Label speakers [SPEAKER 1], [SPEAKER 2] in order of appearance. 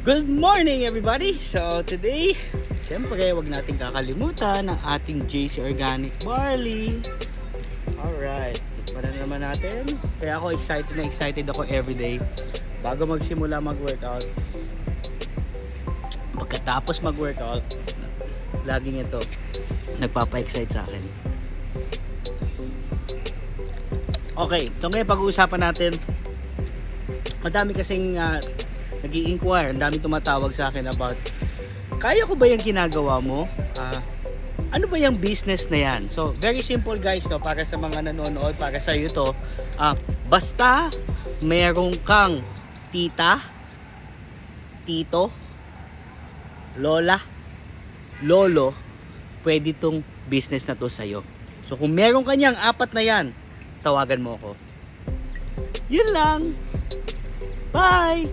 [SPEAKER 1] Good morning everybody! So today, syempre wag natin kakalimutan ang ating JC Organic Barley. Alright, tikman na naman natin. Kaya ako excited ako everyday bago magsimula mag-workout. Pagkatapos mag-workout, laging ito nagpapa-excite sa akin. Okay, so ngayon pag-uusapan natin, madami kasing nag-i-inquire, ang daming tumatawag sa akin about kaya ko ba yung ginagawa mo? Ano ba yung business na yan? So, very simple guys, no? Para sa mga nanonood, para sa iyo to, basta meron kang tita, tito, lola, lolo, pwede tong business na to sa'yo. So, kung meron kanyang apat na yan, tawagan mo ako. Yun lang. Bye!